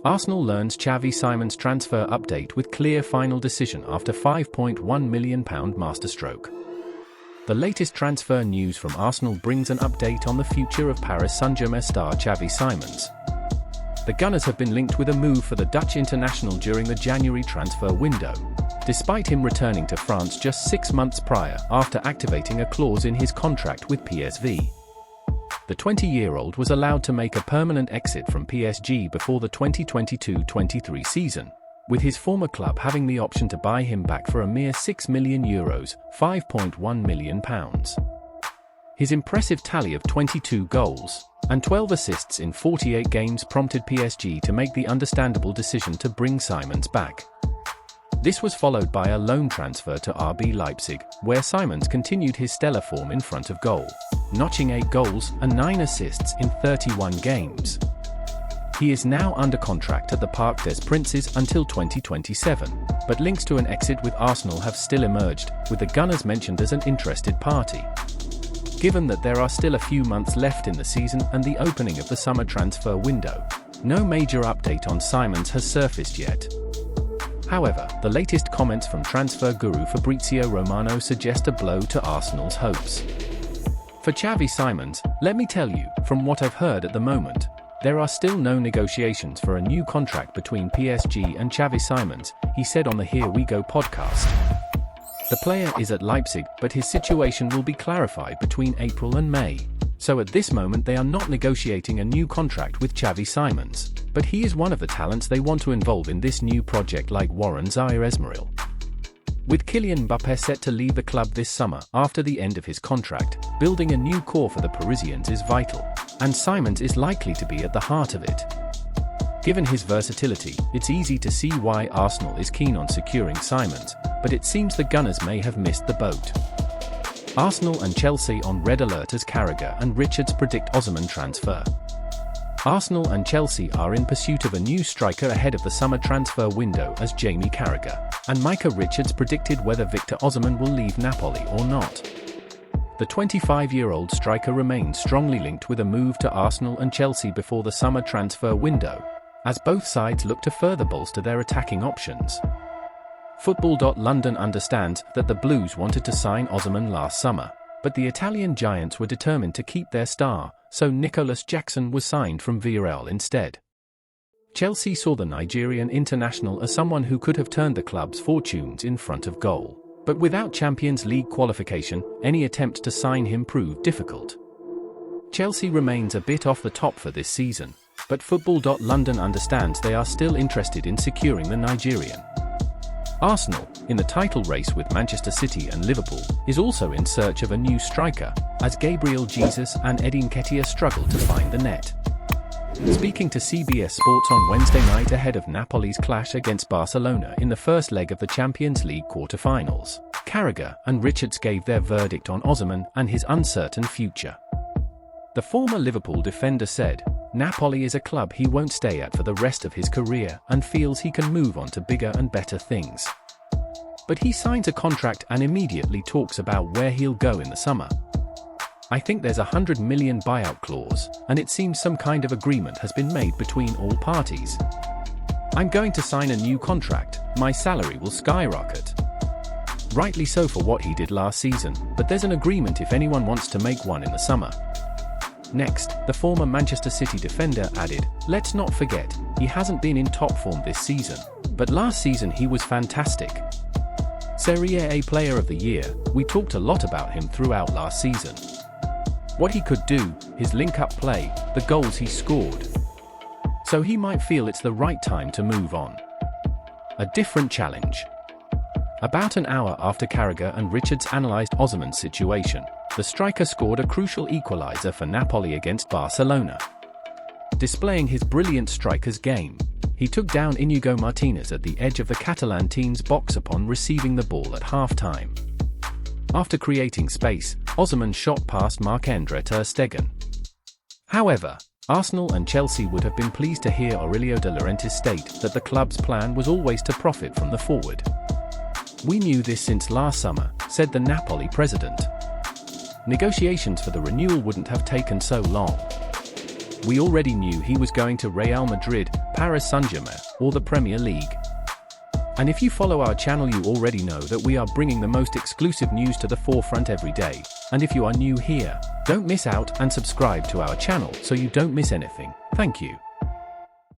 Arsenal learns Xavi Simons transfer update with clear final decision after £5.1 million masterstroke. The latest transfer news from Arsenal brings an update on the future of Paris Saint-Germain star Xavi Simons. The Gunners have been linked with a move for the Dutch international during the January transfer window, despite him returning to France just 6 months prior after activating a clause in his contract with PSV. The 20-year-old was allowed to make a permanent exit from PSG before the 2022-23 season, with his former club having the option to buy him back for a mere €6 million, £5.1 million. His impressive tally of 22 goals and 12 assists in 48 games prompted PSG to make the understandable decision to bring Simons back. This was followed by a loan transfer to RB Leipzig, where Simons continued his stellar form in front of goal, notching 8 goals and 9 assists in 31 games. He is now under contract at the Parc des Princes until 2027, but links to an exit with Arsenal have still emerged, with the Gunners mentioned as an interested party. Given that there are still a few months left in the season and the opening of the summer transfer window, no major update on Simons has surfaced yet. However, the latest comments from transfer guru Fabrizio Romano suggest a blow to Arsenal's hopes. For Xavi Simons, let me tell you, from what I've heard at the moment, there are still no negotiations for a new contract between PSG and Xavi Simons, he said on the Here We Go podcast. The player is at Leipzig, but his situation will be clarified between April and May. So at this moment they are not negotiating a new contract with Xavi Simons, but he is one of the talents they want to involve in this new project, like Warren Zaire-Emery. With Kylian Mbappé set to leave the club this summer after the end of his contract, building a new core for the Parisians is vital, and Simons is likely to be at the heart of it. Given his versatility, it's easy to see why Arsenal is keen on securing Simons, but it seems the Gunners may have missed the boat. Arsenal and Chelsea on red alert as Carragher and Richards predict Osimhen transfer. Arsenal and Chelsea are in pursuit of a new striker ahead of the summer transfer window, as Jamie Carragher and Micah Richards predicted whether Victor Osimhen will leave Napoli or not. The 25-year-old striker remains strongly linked with a move to Arsenal and Chelsea before the summer transfer window, as both sides look to further bolster their attacking options. Football.London understands that the Blues wanted to sign Osimhen last summer, but the Italian giants were determined to keep their star, so Nicolas Jackson was signed from Villarreal instead. Chelsea saw the Nigerian international as someone who could have turned the club's fortunes in front of goal, but without Champions League qualification, any attempt to sign him proved difficult. Chelsea remains a bit off the top for this season, but Football.London understands they are still interested in securing the Nigerian. Arsenal, in the title race with Manchester City and Liverpool, is also in search of a new striker, as Gabriel Jesus and Edin Nketiah struggle to find the net. Speaking to CBS Sports on Wednesday night ahead of Napoli's clash against Barcelona in the first leg of the Champions League quarter-finals, Carragher and Richards gave their verdict on Osimhen and his uncertain future. The former Liverpool defender said, "Napoli is a club he won't stay at for the rest of his career and feels he can move on to bigger and better things. But he signs a contract and immediately talks about where he'll go in the summer. I think there's a £100 million buyout clause, and it seems some kind of agreement has been made between all parties. I'm going to sign a new contract, my salary will skyrocket. Rightly so for what he did last season, but there's an agreement if anyone wants to make one in the summer." Next, the former Manchester City defender added, "Let's not forget, he hasn't been in top form this season, but last season he was fantastic. Serie A Player of the Year, we talked a lot about him throughout last season. What he could do, his link-up play, the goals he scored. So he might feel it's the right time to move on." A different challenge. About an hour after Carragher and Richards analysed Osimhen's situation, the striker scored a crucial equaliser for Napoli against Barcelona. Displaying his brilliant striker's game, he took down Inigo Martinez at the edge of the Catalan team's box upon receiving the ball at half-time. After creating space, Osimhen shot past Marc-Andre ter Stegen. However, Arsenal and Chelsea would have been pleased to hear Aurelio De Laurentiis state that the club's plan was always to profit from the forward. "We knew this since last summer," said the Napoli president. "Negotiations for the renewal wouldn't have taken so long. We already knew he was going to Real Madrid, Paris Saint-Germain, or the Premier League. And if you follow our channel, you already know that we are bringing the most exclusive news to the forefront every day. And if you are new here, don't miss out and subscribe to our channel so you don't miss anything. Thank you.